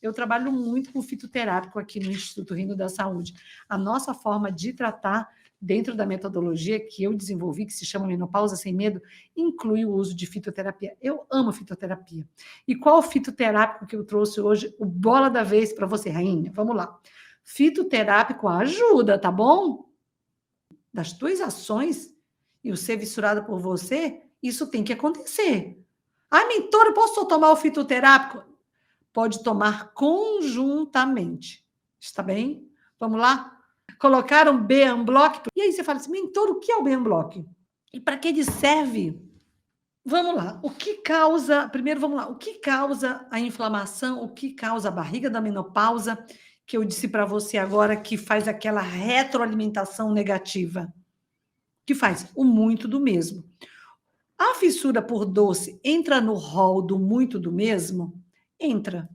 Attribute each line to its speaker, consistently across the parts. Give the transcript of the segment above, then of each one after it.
Speaker 1: Eu trabalho muito com fitoterápico aqui no Instituto Rino da Saúde. A nossa forma de tratar, dentro da metodologia que eu desenvolvi, que se chama Menopausa Sem Medo, inclui o uso de fitoterapia. Eu amo fitoterapia. E qual o fitoterápico que eu trouxe hoje? O bola da vez para você, rainha. Vamos lá. Fitoterápico ajuda, tá bom? Das tuas ações e o ser vissurado por você, isso tem que acontecer. Ah, mentora, eu posso só tomar o fitoterápico? Pode tomar conjuntamente. Está bem? Vamos lá? Colocaram B-Unblock. E aí você fala assim, mentor, o que é o B-Unblock? E para que ele serve? Vamos lá. O que causa... Primeiro, vamos lá. O que causa a inflamação? O que causa a barriga da menopausa? Que eu disse para você agora que faz aquela retroalimentação negativa. Que faz o muito do mesmo. A fissura por doce entra no rol do muito do mesmo? Entra.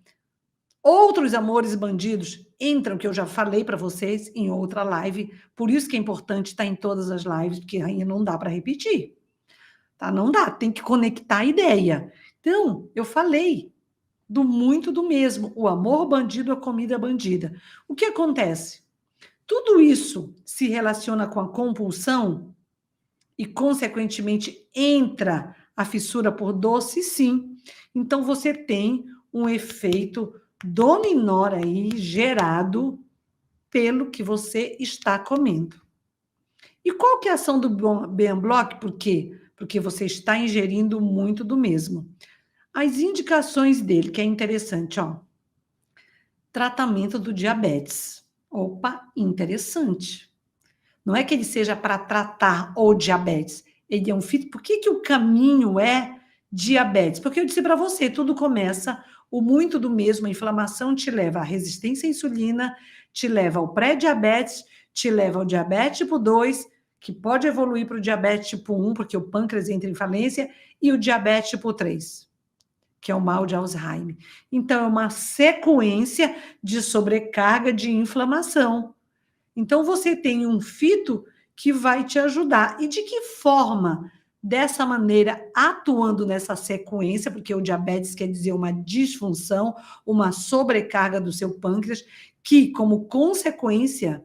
Speaker 1: Outros amores bandidos entram, que eu já falei para vocês em outra live, por isso que é importante estar em todas as lives, porque aí não dá para repetir, tá? Não dá, tem que conectar a ideia. Então, eu falei do muito do mesmo, o amor bandido, a comida bandida. O que acontece? Tudo isso se relaciona com a compulsão e, consequentemente, entra a fissura por doce, sim. Então, você tem um efeito dominó aí gerado pelo que você está comendo. E qual que é a ação do B-Block? Por quê? Porque você está ingerindo muito do mesmo. As indicações dele, que é interessante, ó. Tratamento do diabetes. Opa, interessante. Não é que ele seja para tratar o diabetes. Ele é um fito. Por que o caminho é diabetes? Porque eu disse para você, tudo começa, o muito do mesmo, a inflamação te leva à resistência à insulina, te leva ao pré-diabetes, te leva ao diabetes tipo 2, que pode evoluir para o diabetes tipo 1, porque o pâncreas entra em falência, e o diabetes tipo 3, que é o mal de Alzheimer. Então, é uma sequência de sobrecarga de inflamação. Então, você tem um fito que vai te ajudar. E de que forma? Dessa maneira, atuando nessa sequência, porque o diabetes quer dizer uma disfunção, uma sobrecarga do seu pâncreas, que, como consequência,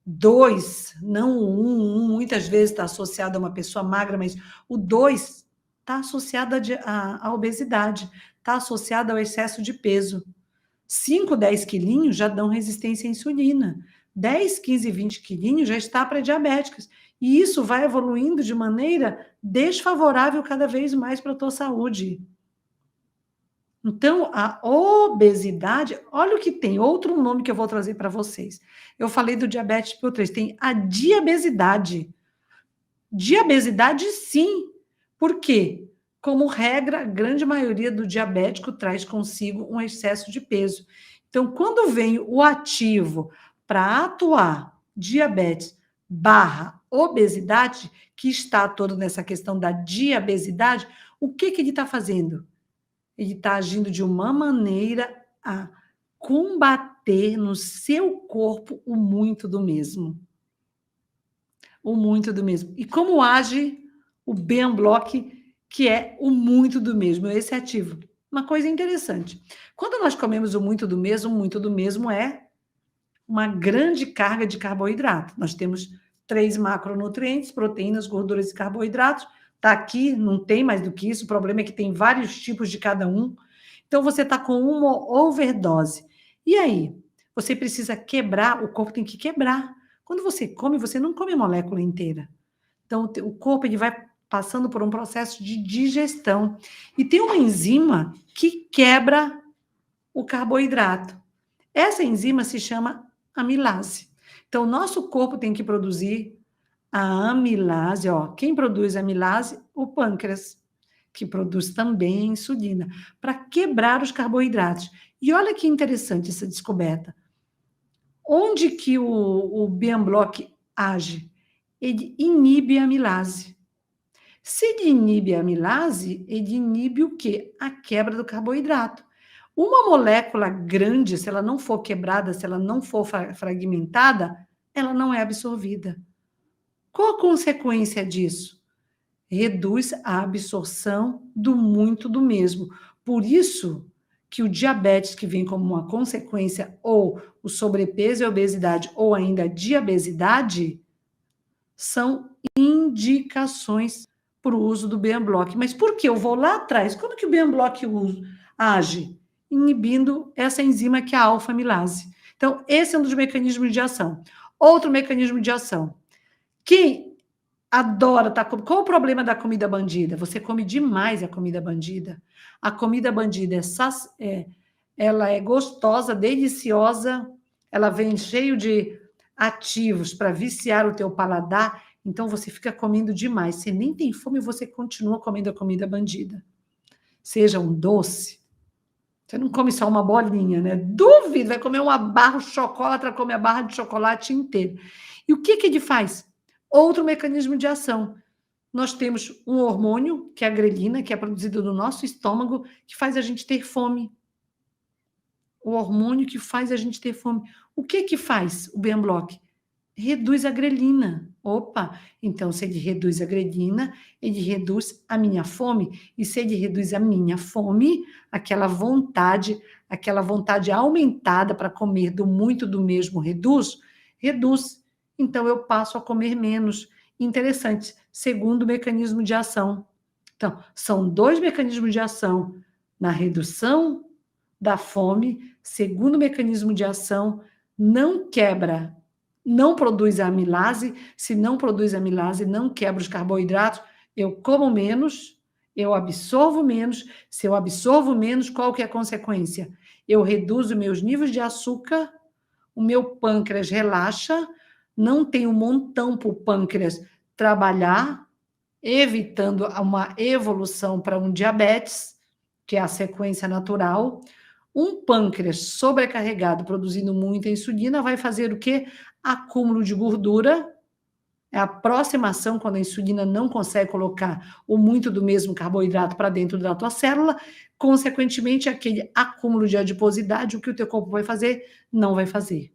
Speaker 1: 2, não o 1, muitas vezes está associado a uma pessoa magra, mas o 2 está associado à obesidade, está associado ao excesso de peso. 5, 10 quilinhos já dão resistência à insulina. 10, 15, 20 quilinhos já está pré-diabéticas. E isso vai evoluindo de maneira desfavorável cada vez mais para a tua saúde. Então, a obesidade, olha o que tem, outro nome que eu vou trazer para vocês. Eu falei do diabetes tipo 3, tem a diabesidade. Diabesidade, sim. Por quê? Como regra, a grande maioria do diabético traz consigo um excesso de peso. Então, quando vem o ativo para atuar diabetes barra obesidade, que está todo nessa questão da diabesidade, o que ele está fazendo? Ele está agindo de uma maneira a combater no seu corpo o muito do mesmo. O muito do mesmo. E como age o B-Unblock, que é o muito do mesmo, esse ativo? Uma coisa interessante. Quando nós comemos o muito do mesmo é uma grande carga de carboidrato. Nós temos 3 macronutrientes, proteínas, gorduras e carboidratos. Está aqui, não tem mais do que isso. O problema é que tem vários tipos de cada um. Então, você está com uma overdose. E aí? Você precisa quebrar, o corpo tem que quebrar. Quando você come, você não come a molécula inteira. Então, o corpo ele vai passando por um processo de digestão. E tem uma enzima que quebra o carboidrato. Essa enzima se chama amilase. Então, o nosso corpo tem que produzir a amilase. Ó, quem produz a amilase? O pâncreas, que produz também insulina, para quebrar os carboidratos. E olha que interessante essa descoberta. Onde que o B-Unblock age? Ele inibe a amilase. Se ele inibe a amilase, ele inibe o quê? A quebra do carboidrato. Uma molécula grande, se ela não for quebrada, se ela não for fragmentada, ela não é absorvida. Qual a consequência disso? Reduz a absorção do muito do mesmo. Por isso que o diabetes, que vem como uma consequência, ou o sobrepeso e a obesidade, ou ainda a diabesidade, são indicações para o uso do Bem-Block. Mas por que? Eu vou lá atrás. Como que o Bem-Block age? Inibindo essa enzima que é a alfa-amilase. Então, esse é um dos mecanismos de ação. Outro mecanismo de ação. Quem adora tá qual o problema da comida bandida? Você come demais a comida bandida. A comida bandida ela é gostosa, deliciosa, ela vem cheio de ativos para viciar o teu paladar, então você fica comendo demais. Você nem tem fome e você continua comendo a comida bandida. Seja um doce, você não come só uma bolinha, né? Duvido, vai comer uma barra de chocolate, come a barra de chocolate inteira. E o que ele faz? Outro mecanismo de ação. Nós temos um hormônio, que é a grelina, que é produzido no nosso estômago, que faz a gente ter fome. O hormônio que faz a gente ter fome. O que faz o Bem-Block? Reduz a grelina. Opa, então se ele reduz a grelina, ele reduz a minha fome. E se ele reduz a minha fome, aquela vontade aumentada para comer do muito do mesmo reduz. Então eu passo a comer menos. Interessante, segundo mecanismo de ação. Então, são dois mecanismos de ação na redução da fome. Segundo mecanismo de ação, não quebra, não produz a amilase. Se não produz a amilase, não quebra os carboidratos. Eu como menos, eu absorvo menos. Se eu absorvo menos, qual que é a consequência? Eu reduzo meus níveis de açúcar, o meu pâncreas relaxa, não tem um montão para o pâncreas trabalhar, evitando uma evolução para um diabetes, que é a sequência natural. Um pâncreas sobrecarregado, produzindo muita insulina, vai fazer o quê? Acúmulo de gordura. É a próxima ação, quando a insulina não consegue colocar o muito do mesmo carboidrato para dentro da tua célula, consequentemente, aquele acúmulo de adiposidade, o que o teu corpo vai fazer? Não vai fazer.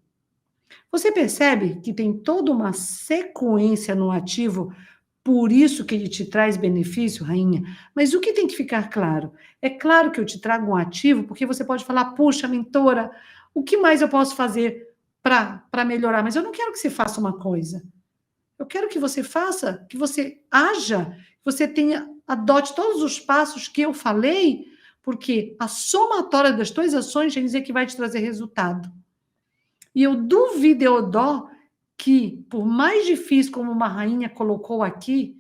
Speaker 1: Você percebe que tem toda uma sequência no ativo, por isso que ele te traz benefício, rainha? Mas o que tem que ficar claro? É claro que eu te trago um ativo, porque você pode falar, puxa, mentora, o que mais eu posso fazer para melhorar? Mas eu não quero que você faça uma coisa. Eu quero que você faça, que você haja, que você adote todos os passos que eu falei, porque a somatória das tuas ações quer dizer que vai te trazer resultado. E eu duvido, Eudó, que, por mais difícil como uma rainha colocou aqui,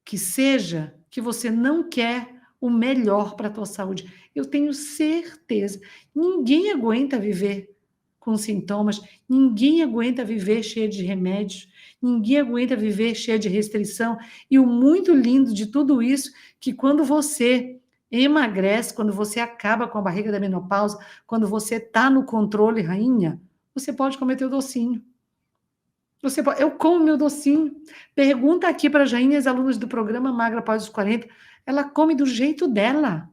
Speaker 1: que seja, que você não quer o melhor para a tua saúde. Eu tenho certeza. Ninguém aguenta viver com sintomas, ninguém aguenta viver cheio de remédios, ninguém aguenta viver cheio de restrição. E o muito lindo de tudo isso, que quando você emagrece, quando você acaba com a barriga da menopausa, quando você está no controle, rainha, você pode comer teu docinho. Eu como meu docinho. Pergunta aqui para a Jaine, as alunas do programa Magra Após os 40, ela come do jeito dela.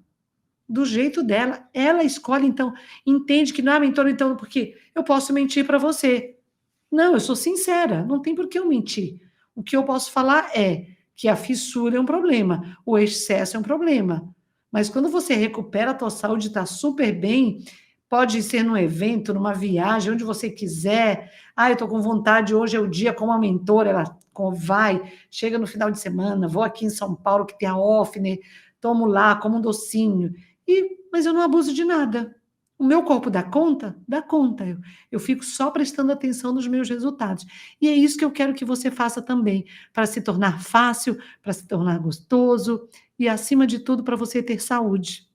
Speaker 1: Do jeito dela. Ela escolhe, então, entende que não é mentora, então, porque eu posso mentir para você. Não, eu sou sincera, não tem por que eu mentir. O que eu posso falar é que a fissura é um problema, o excesso é um problema. Mas quando você recupera a tua saúde, está super bem, pode ser num evento, numa viagem, onde você quiser. Ah, eu estou com vontade, hoje é o dia com a mentora, ela vai, chega no final de semana, vou aqui em São Paulo, que tem a Offner, tomo lá, como um docinho. Mas eu não abuso de nada. O meu corpo dá conta? Dá conta. Eu fico só prestando atenção nos meus resultados. E é isso que eu quero que você faça também, para se tornar fácil, para se tornar gostoso e, acima de tudo, para você ter saúde.